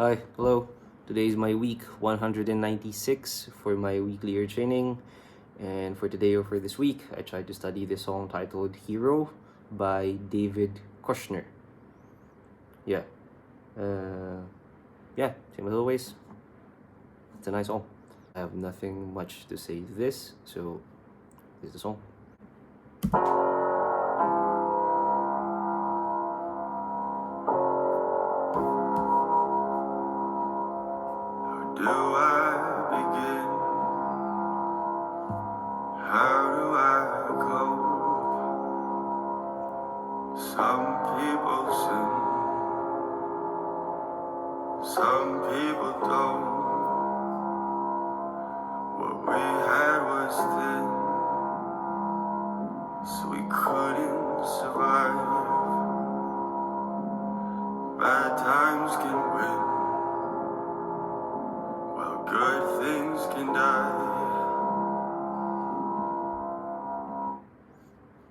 Hi, hello. Today is my week 196 for my weekly ear training. And for today or for this week, I tried to study the song titled Hero by David Kushner. Yeah. Same as always. It's a nice song. I have nothing much to say to this, so here's the song. Do I begin? How do I cope? Some people sin, some people don't. What we had was thin, so we couldn't survive. Bad times can win, while good things can die.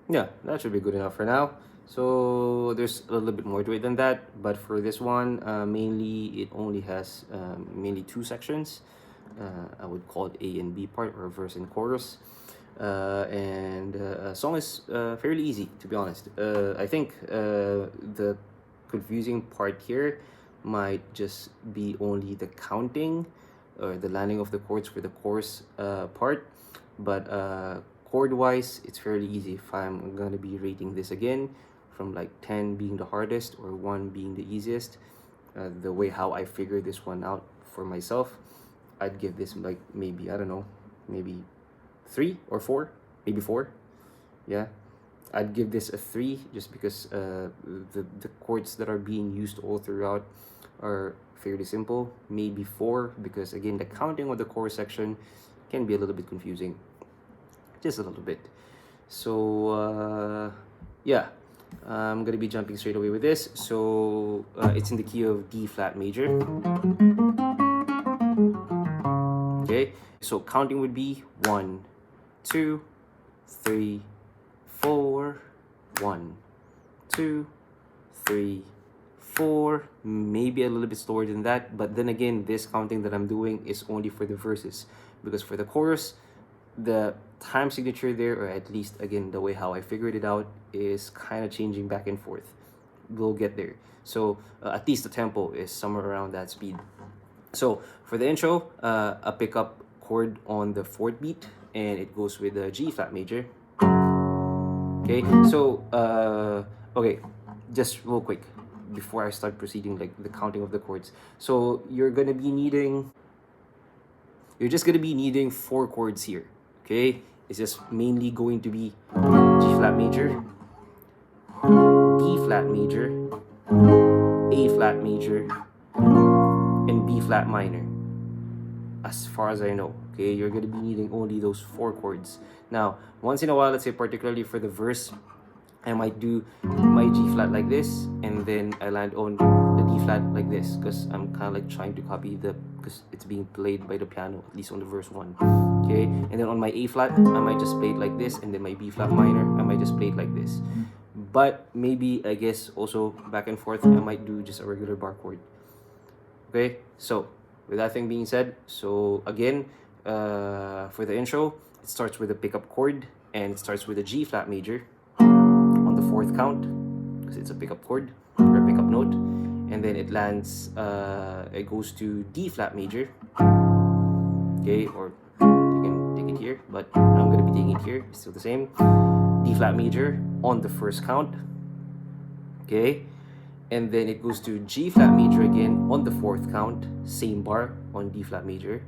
Yeah, that should be good enough for now. So there's a little bit more to it than that, but for this one, mainly it only has mainly two sections. I would call it A and B part, or verse and chorus. Song is fairly easy, to be honest. I think the confusing part here might just be only the counting or the landing of the chords for the chorus part, but chord wise it's fairly easy. If I'm gonna be rating this again from like 10 being the hardest or 1 being the easiest, the way how I figure this one out for myself, I'd give this like maybe, I don't know, maybe 3 or 4, maybe 4. Yeah, I'd give this a 3 just because the chords that are being used all throughout are fairly simple. Maybe 4 because again the counting of the chorus section can be a little bit confusing, just a little bit. So yeah, I'm gonna be jumping straight away with this. So it's in the key of D flat major. Okay, so counting would be 1, 2, 3, 4, 1, 2, 3, 4, maybe a little bit slower than that, but then again this counting that I'm doing is only for the verses, because for the chorus the time signature there, or at least again the way how I figured it out, is kind of changing back and forth. We'll get there. So at least the tempo is somewhere around that speed. So for the intro, a pickup chord on the 4th beat, and it goes with the G flat major. Okay, so okay, just real quick before I start proceeding, like the counting of the chords. So you're just gonna be needing 4 chords here. Okay, it's just mainly going to be G flat major, D flat major, A flat major, and B flat minor, as far as I know. Okay, you're going to be needing only those 4 chords. Now once in a while, let's say particularly for the verse, I might do my G flat like this, and then I land on the D flat like this, because I'm kind of like trying to copy because it's being played by the piano, at least on the verse 1. Okay, and then on my A flat, I might just play it like this, and then my B flat minor, I might just play it like this. But maybe, I guess, also back and forth, I might do just a regular bar chord. Okay, so with that thing being said, so again, for the intro, it starts with a pickup chord, and it starts with a G flat major on the 4th count, because it's a pickup chord or a pickup note, and then it lands, it goes to D flat major. Okay, or you can take it here, but I'm gonna be taking it here. It's still the same. D flat major on the 1st count. Okay, and then it goes to G flat major again on the 4th count, same bar on D flat major,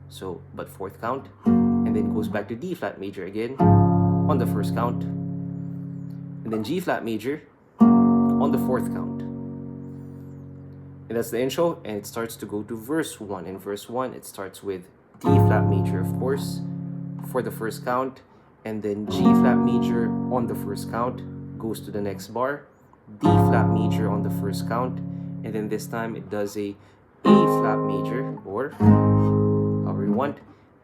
so but 4th count, and then goes back to D flat major again on the 1st count, and then G flat major on the 4th count. And that's the intro, and it starts to go to verse 1. In verse 1, it starts with D flat major, of course, for the 1st count, and then G flat major on the 1st count, goes to the next bar, D flat major on the 1st count, and then this time it does a A flat major, or however you want,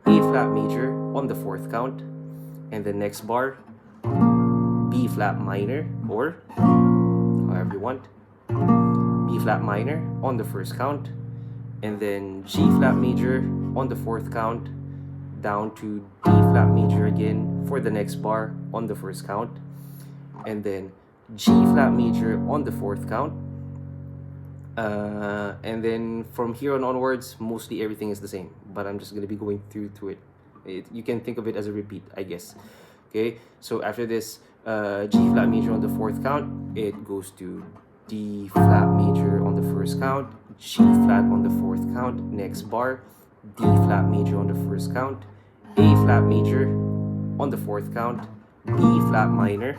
A flat major on the 4th count, and the next bar, B flat minor, or however you want, B flat minor on the 1st count, and then G flat major on the 4th count, down to D flat major again for the next bar on the 1st count, and then G flat major on the 4th count, and then from here on onwards, mostly everything is the same, but I'm just going to be going through it. You can think of it as a repeat, I guess. Okay, so after this G flat major on the 4th count, it goes to D flat major on the 1st count, G flat on the 4th count, next bar, D flat major on the 1st count, A flat major on the 4th count, B flat minor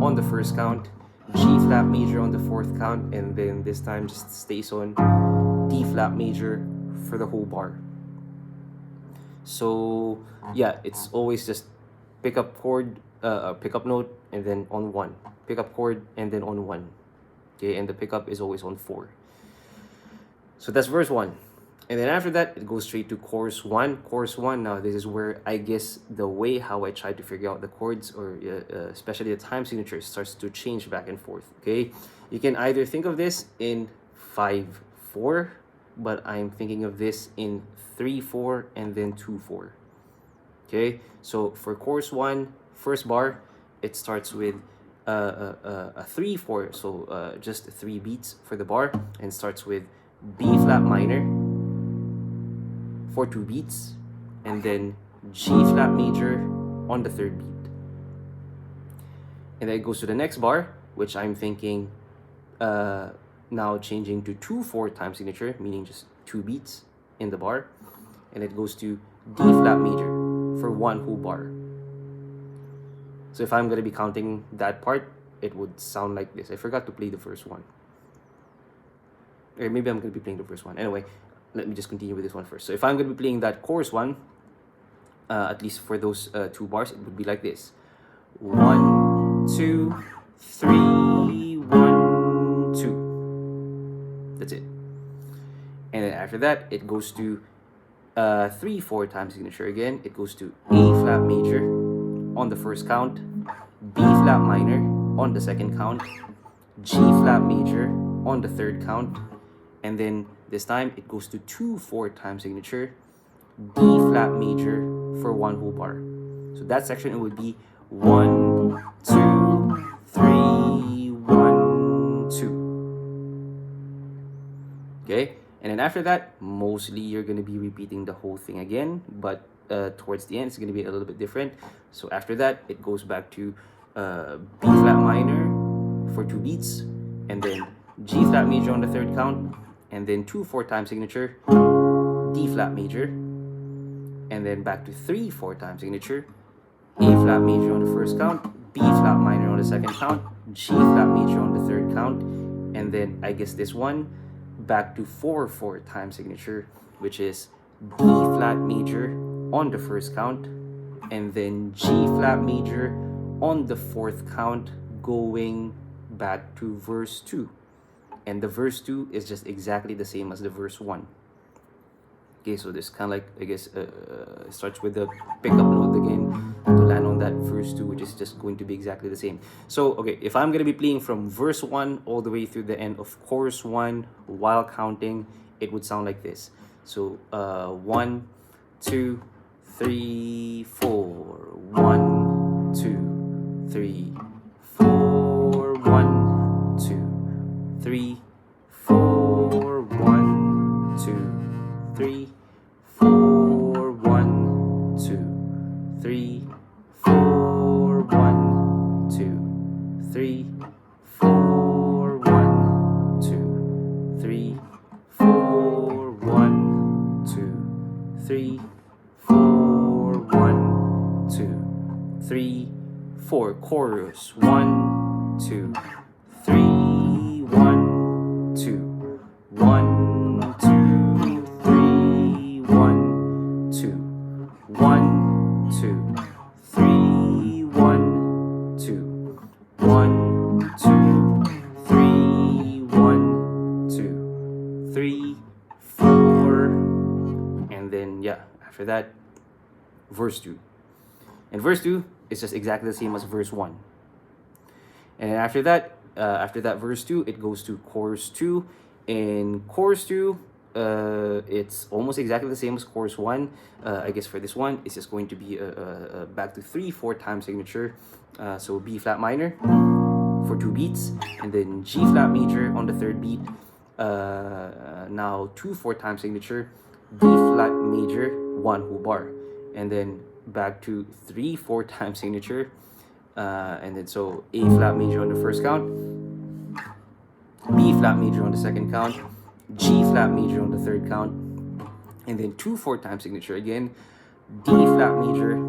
on the 1st count, G flat major on the 4th count, and then this time just stays on D flat major for the whole bar. So yeah, it's always just pick up chord, pick up note, and then on 1, pick up chord, and then on 1. Okay, and the pickup is always on 4. So that's verse 1. And then after that, it goes straight to chorus 1. Chorus 1, now this is where I guess the way how I try to figure out the chords, or especially the time signature, starts to change back and forth. Okay, you can either think of this in 5/4, but I'm thinking of this in 3/4 and then 2/4. Okay, so for chorus 1, first bar, it starts with a 3/4, so just 3 beats for the bar, and starts with B flat minor for 2 beats, and then G flat major on the 3rd beat. And then it goes to the next bar, which I'm thinking now changing to 2/4 time signature, meaning just 2 beats in the bar, and it goes to D flat major for 1 whole bar. So if I'm going to be counting that part, it would sound like this. I forgot to play the first one. Or maybe I'm going to be playing the first one. Anyway, let me just continue with this one first. So if I'm going to be playing that chorus one, at least for those 2 bars, it would be like this. 1, 2, 3, 1, 2. That's it. And then after that, it goes to 3/4 time signature again. It goes to A flat major on the first count, B flat minor on the second count, G flat major on the third count, and then this time it goes to 2/4 time signature, D flat major for 1 whole bar. So that section, it would be 1, 2, 3, 1, 2. Okay, and then after that, mostly you're going to be repeating the whole thing again, but towards the end it's going to be a little bit different. So after that, it goes back to B flat minor for 2 beats, and then G flat major on the third count, and then 2/4 time signature, D flat major, and then back to 3/4 time signature, A flat major on the first count, B flat minor on the second count, G flat major on the third count, and then I guess this one back to 4/4 time signature, which is D flat major on the first count, and then G flat major on the fourth count, going back to verse 2. And the verse 2 is just exactly the same as the verse 1. Okay, so this kind of like, I guess, starts with the pickup note again to land on that verse 2, which is just going to be exactly the same. So, okay, if I'm going to be playing from verse 1 all the way through the end of chorus 1 while counting, it would sound like this. So, 1, 2, 3, 4. 1, 2, 3, 4. 1, 2, 3, 4. 1, 2, 3, 4, 1, 2, 3, 4, 1, 2, 3, 4, 1, 2, 3, 4, 1, 2, 3, 4, 1, 2, 3, 4. Chorus 1, 2, 3, 1, 2, 1, 2, 3, 1, 2, 1, 2, 3, 1, 2, 1, 2, 3, 1, 2, 3, 4, and then yeah, after that, verse 2. And verse 2 is just exactly the same as verse 1. And then after that verse 2, it goes to chorus 2, In chorus 2, it's almost exactly the same as chorus 1. I guess for this one, it's just going to be a back to 3/4 time signature. So B flat minor for 2 beats, and then G flat major on the 3rd beat. Now 2/4 time signature, D flat major, 1 whole bar, and then back to 3/4 time signature, and then so A flat major on the 1st count, B flat major on the 2nd count, G flat major on the 3rd count, and then 2/4 time signature again, D flat major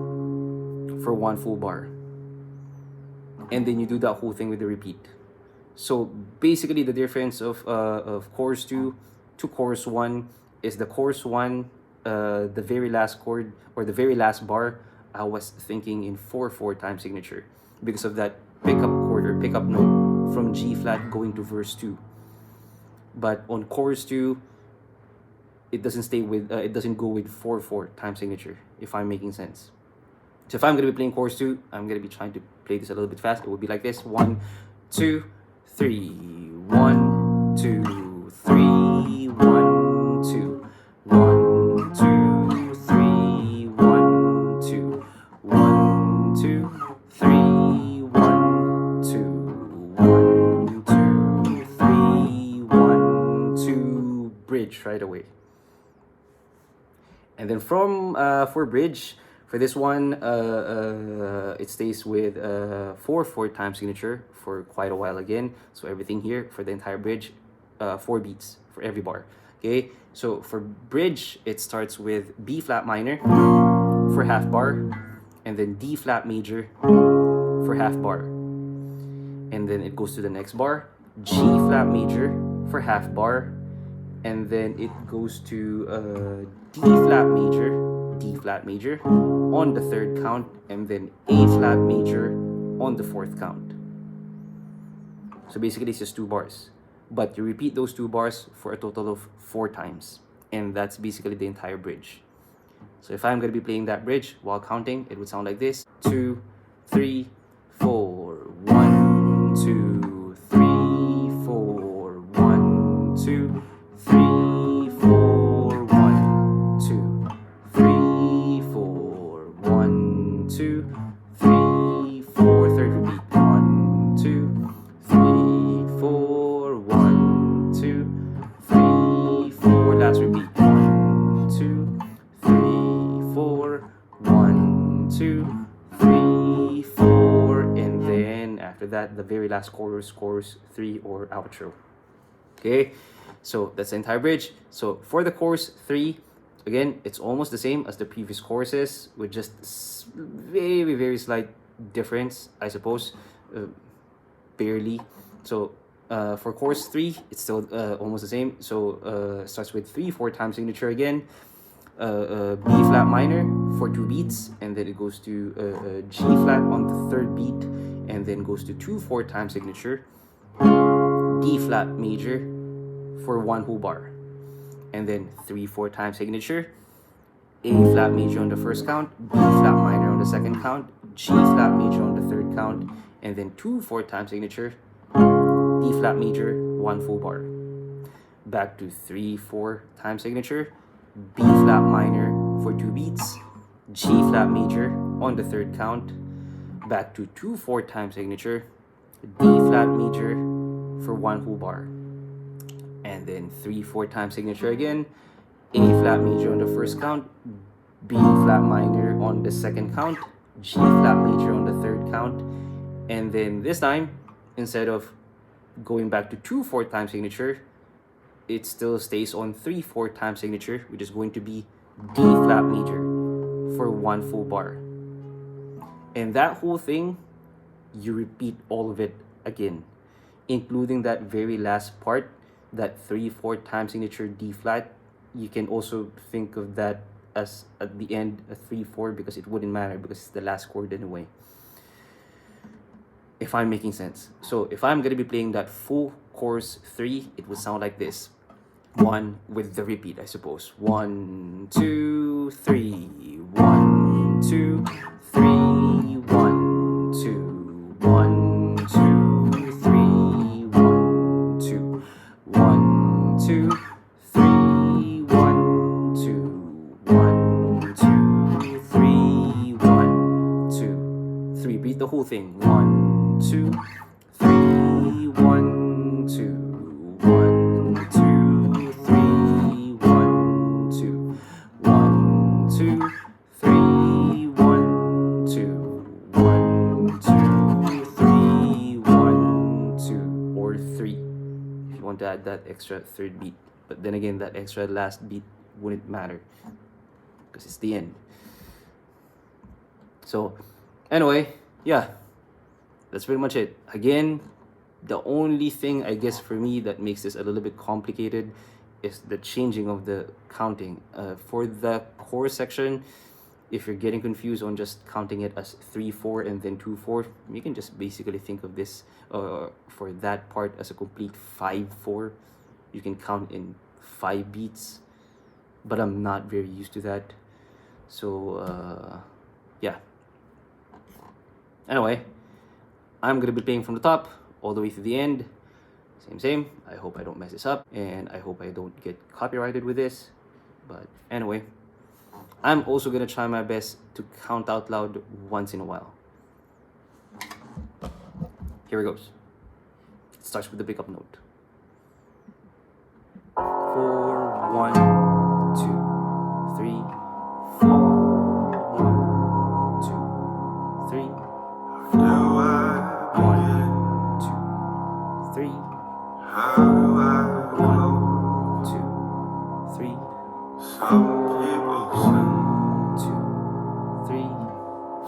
for 1 full bar, and then you do that whole thing with the repeat. So basically, the difference of chorus 2 to chorus 1 is the chorus 1, the very last chord or the very last bar, I was thinking in 4/4 time signature because of that pickup chord or pickup note from G flat going to verse 2. But on chorus 2, it doesn't go with 4/4 time signature, if I'm making sense. So if I'm going to be playing chorus 2, I'm going to be trying to play this a little bit fast. It would be like this: 1, 2, 3, 1, 2, 3, 1, 2, 1, 2, 3, 1, 2, 1, 2, 3, 1, 2, 1, 2, 3, 1, 2, bridge right away. And then from for bridge, for this one, it stays with 4/4 time signature for quite a while again. So everything here for the entire bridge, 4 beats for every bar. Okay, so for bridge, it starts with B flat minor for half bar, and then D flat major for half bar. And then it goes to the next bar, G flat major for half bar, and then it goes to D flat major on the 3rd count, and then A flat major on the 4th count. So basically it's just 2 bars, but you repeat those 2 bars for a total of 4 times, and that's basically the entire bridge. So if I'm going to be playing that bridge while counting, it would sound like this: 2, 3, 4, 1, 2, 3, 4, 1, 2, 3, 4, 1, 2, 3, 4, 1, 2, 3, 4, 3rd repeat: 1, 2, 3, 4, 1, 2, 3, 4, last repeat: 1, 2, 3, 4, 1, 2, 3, 4, and then after that, the very last chorus 3 or outro. Okay, so that's the entire bridge. So for the chorus 3, again, it's almost the same as the previous choruses, with just very, very slight difference, I suppose, barely. So for chorus 3, it's still almost the same. So starts with 3/4 time signature again, B flat minor for 2 beats, and then it goes to G flat on the 3rd beat, and then goes to 2/4 time signature, D flat major for 1 whole bar, and then 3/4 time signature, A flat major on the 1st count, B flat minor on the 2nd count, G flat major on the 3rd count, and then 2/4 time signature, D flat major, 1 full bar. Back to 3/4 time signature, B flat minor for 2 beats, G flat major on the 3rd count, back to 2/4 time signature, D flat major for 1 whole bar, and then 3/4 time signature again, A flat major on the 1st count, B flat minor on the 2nd count, G flat major on the 3rd count, and then this time, instead of going back to 2/4 time signature, it still stays on 3/4 time signature, which is going to be D flat major for 1 full bar. And that whole thing, you repeat all of it again, including that very last part, that 3/4 time signature D flat. You can also think of that as at the end a 3/4, because it wouldn't matter because it's the last chord anyway, if I'm making sense. So if I'm going to be playing that full chorus 3, it would sound like this: 1 with the repeat, I suppose. 1, 2, 3, 1, 2, 3, 1, 2, 1, 2, 3, 1, 2, 1, 2, 3, 1, 2, 1, 2, 3, 1, 2, 3. Repeat the whole thing. 1, 2, 3, 1, 2, 1, 2, 3, 1, 2, 1, 2, 3, 1, 2, 1, 2, 3, 1, 2, or 3. If you want to add that extra third beat. But then again, that extra last beat wouldn't matter because it's the end. So, anyway, yeah, that's pretty much it. Again, the only thing I guess for me that makes this a little bit complicated is the changing of the counting. For the chorus section, if you're getting confused on just counting it as 3-4 and then 2-4, you can just basically think of this for that part as a complete 5-4. You can count in 5 beats, but I'm not very used to that. So yeah. Anyway, I'm gonna be playing from the top all the way to the end. Same. I hope I don't mess this up, and I hope I don't get copyrighted with this. But anyway, I'm also gonna try my best to count out loud once in a while. Here it goes. It starts with the pickup note. 4, 1, 2, 3, 4, 1, 2, 3, 4, 1, 2, 3, 1, 2, 3, 1, 2, 3,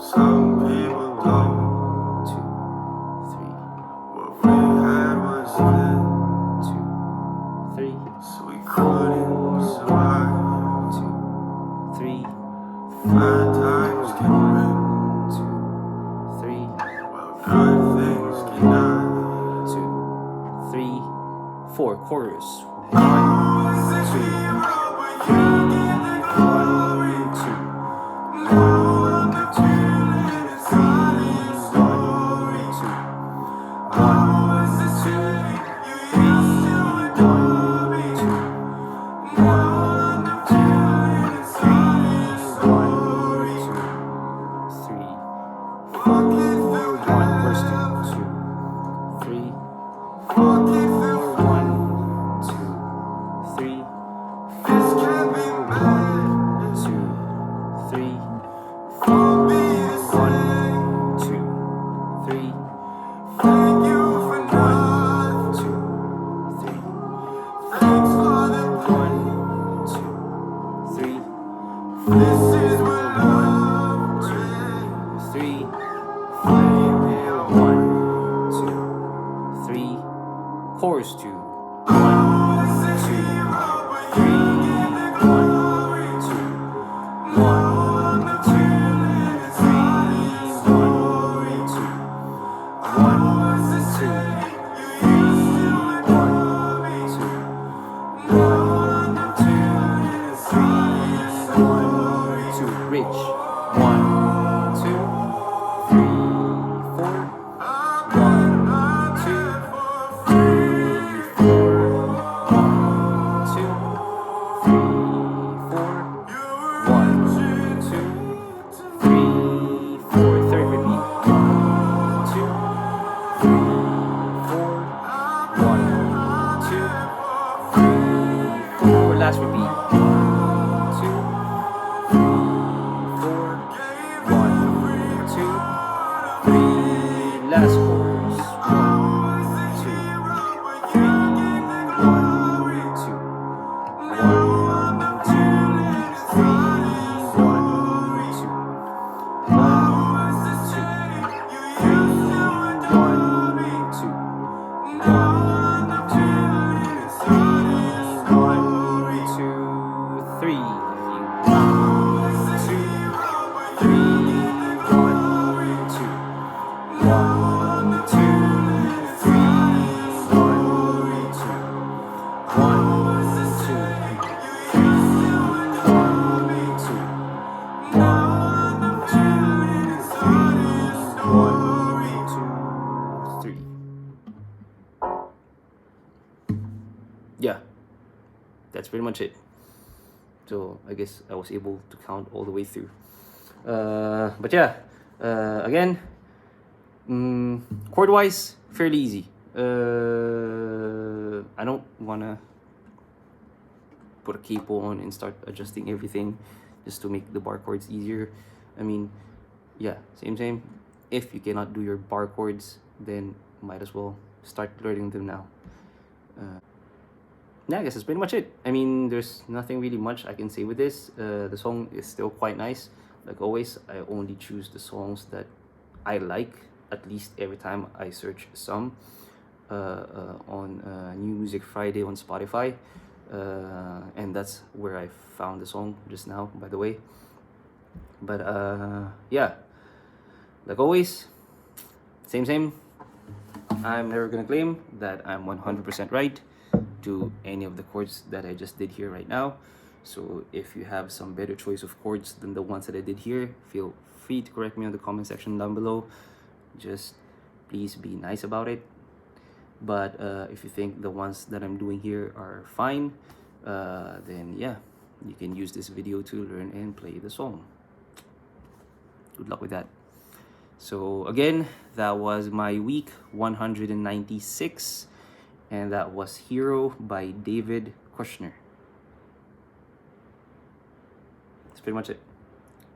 Some people don't. 1, 2, 3, What we had was then, 2, 3, so we couldn't survive. 2, 3, Bad times can win, 2, 3, while good things can die. 2, 3, 4. Chorus. 1, 2, 3, 1, 2, 1, 2, 3. Chorus 2. 1, 2, 3, 1, 2, 1, 2, 3, 1, 2, 1, 2, 3, 1, 2, 1, 2, 3, 1, 2, bridge. 1, 2, 3, 4. 1, 2, 3, 4. Third repeat. 1, 2, 3, 4. 1, 2, 3, 4. Last repeat. 1, 2, 3, 4. 1, 2, 3. Last chorus. 1, 2, 3, 1, 2. 1, 2, 3, 1, 2. 1, that's pretty much it. So I guess I was able to count all the way through. But yeah, again, chord wise, fairly easy. I don't wanna put a capo on and start adjusting everything just to make the bar chords easier. I mean, yeah, same. If you cannot do your bar chords, then might as well start learning them now. Yeah, I guess that's pretty much it. I mean, there's nothing really much I can say with this. The song is still quite nice. Like always, I only choose the songs that I like, at least every time I search some on New Music Friday on Spotify. And that's where I found the song just now, by the way. But yeah, like always, same. I'm never gonna claim that I'm 100% right to any of the chords that I just did here right now. So if you have some better choice of chords than the ones that I did here, feel free to correct me on the comment section down below. Just please be nice about it. But if you think the ones that I'm doing here are fine, then yeah, you can use this video to learn and play the song. Good luck with that. So again, that was my week 196, and that was Hero by David Kushner. That's pretty much it.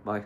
Bye.